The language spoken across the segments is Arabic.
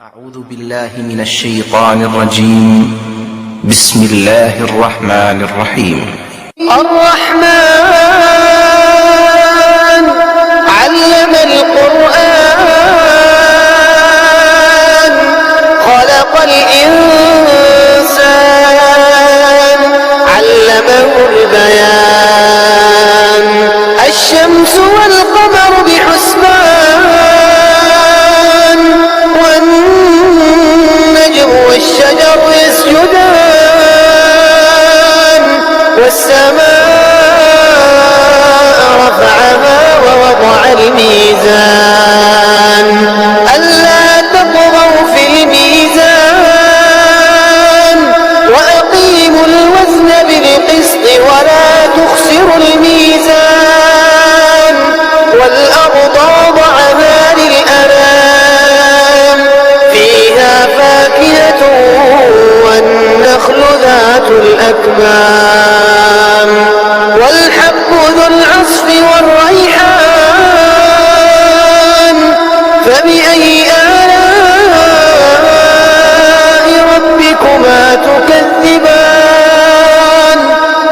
أعوذ بالله من الشيطان الرجيم. بسم الله الرحمن الرحيم. الرحمن علم القرآن خلق الإنسان علمه البيان الشمس والقمر بحسبان والنجم والشجر يسجدان والسماء رفعها ووضع الميزان ألا تطغوا في الميزان وأقيموا الوزن بالقسط ولا تخسروا الميزان والأرض وضعها للأنام فيها فاكهة والنخل ذات الأكمام والحب ذو العصف والريحان فبأي آلاء ربكما تكذبان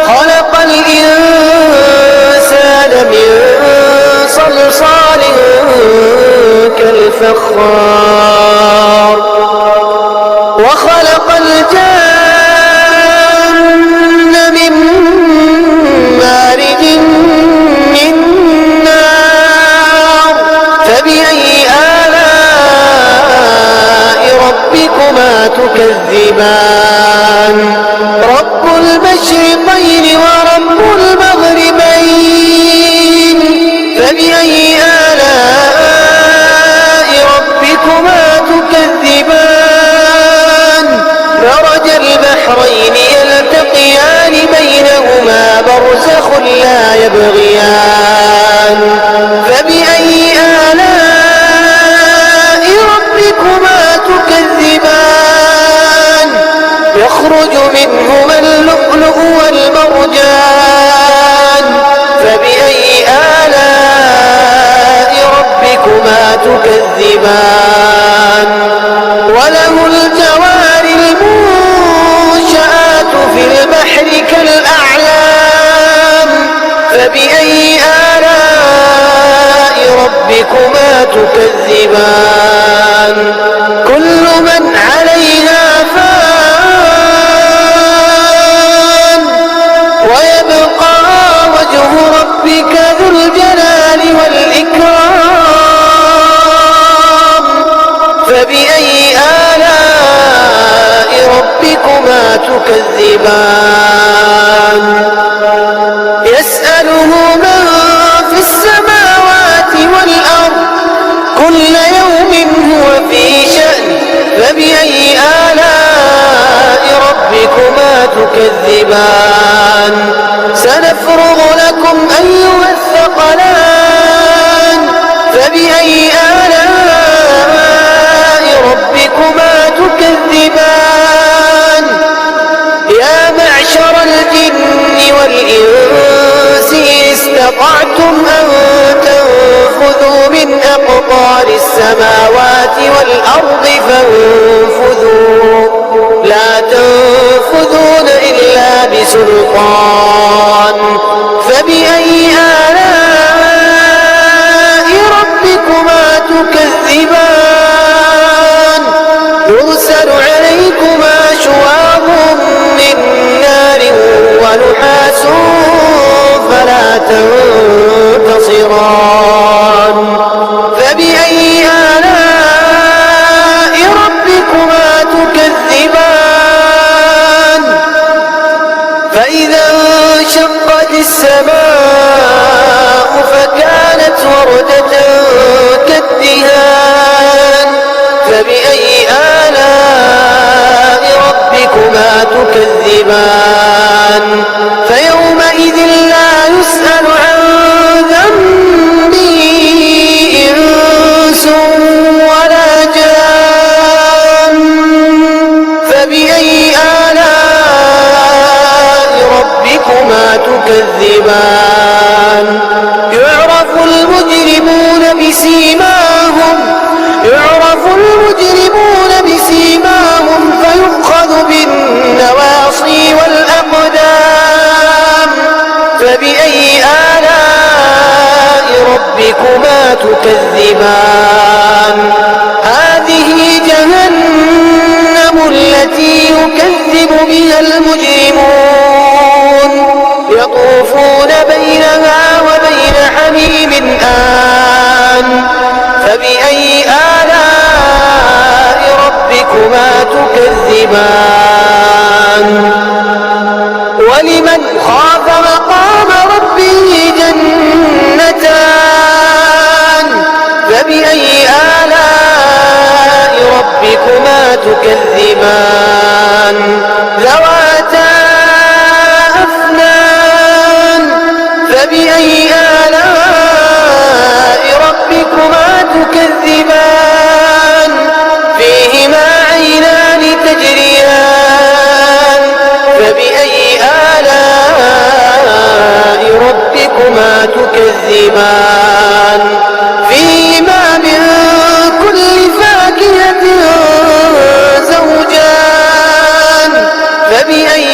خلق الإنسان من صلصال كالفخار وخلق الجان من مارج من نار فبأي آلاء ربكما تكذبان رب المشرقين ورب المغربين فبأي آلاء ربكما تكذبان مرج البحرين يلتقيان بينهما برزخ لا يبغيان فبأي آلاء ربكما تكذبان يخرج منهما اللؤلؤ والمرجان فبأي آلاء ربكما تكذبان وله الجوار المنشآت في البحر كالأعلام فبأي آلاء ربكما تكذبان كل من عليها فان ويبقى وجه ربك ذو الجلال والإكرام فبأي آلاء ربكما تكذبان يسأله من في السماوات والأرض كل يوم هو في شأن فبأي آلاء ربكما تكذبان سنفرغ لكم أيها الثقلان فبأي آلاء ربكما تكذبان يا معشر الجن والإنس إن استطعتم أن تنفذوا من أقطار السماوات والأرض فانفذوا لا تنفذون إلا بسلطان فبأي آلاء ربكما تكذبان يرسل عليكما شواظ من نار ونحاس فلا تنتصران فبأي آلاء ربكما تكذبان فإذا تكذبان هذه جهنم التي يكذب بها المجرمون يطوفون بينها وبين حميم آن فبأي آلاء ربكما تكذبان ولمن خاف مقام ربه جنتان فبأي آلاء ربكما تكذبان ذواتا أفنان فبأي آلاء ربكما تكذبان فيهما عينان تجريان فبأي آلاء ربكما تكذبان فيهما من كل فاكهة زوجان فبأي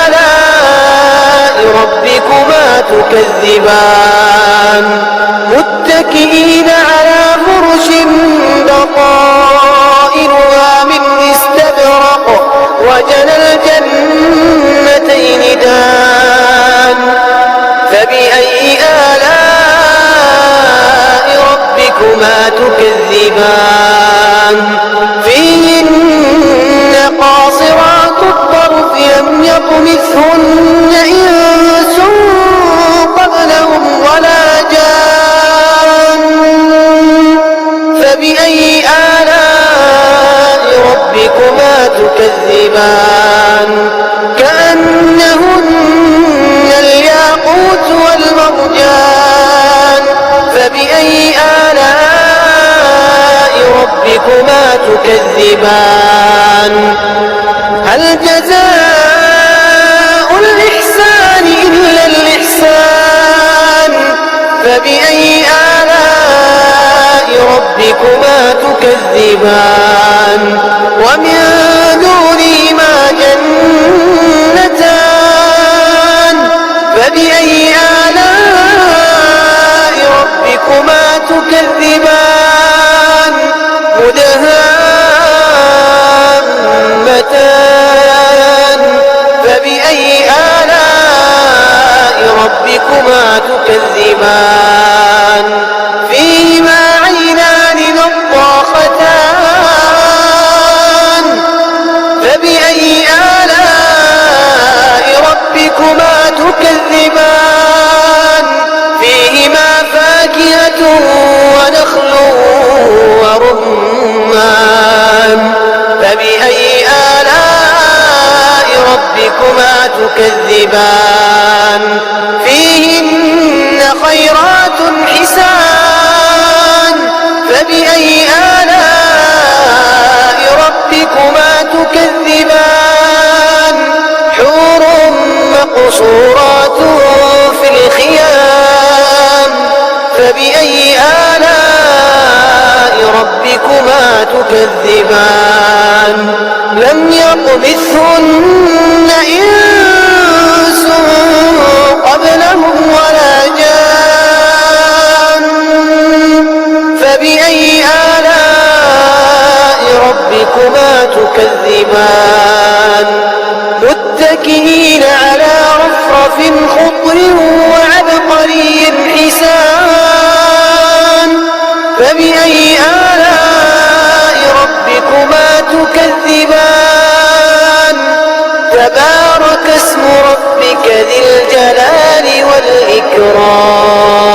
آلاء ربكما تكذبان متكئين على فرش بطائنها من استبرق وجنى الجنتين دان فبأي آلاء ربكما تكذبان فيهن قاصرات الطرف لم يطمثهن إنس قبلهم ولا جان فبأي آلاء ربكما تكذبان كأنهن الياقوت والمرجان فبأي آلاء ربكما تكذبان هل جزاء الإحسان إلا الإحسان فبأي آلاء ربكما تكذبان ومن دونهما جنتان فبأي آلاء ربكما تكذبان مدهامتان فبأي آلاء ربكما تكذبان فيهما عينان نضاختان فبأي آلاء ربكما تكذبان فيهما فاكهة ونخل ورمان فبأي آلاء ربكما تكذبان فيهن خيرات حسان فبأي آلاء ربكما تكذبان حور مقصورات في الخيام فبأي آلاء ربكما تكذبان لم يطمثهن إنس قبلهم ولا جان فبأي آلاء ربكما تكذبان متكئين على رفرف خضر وعبقري حسان فبأي آلاء ربكما تكذبان تبارك اسم ربك ذي الجلال والإكرام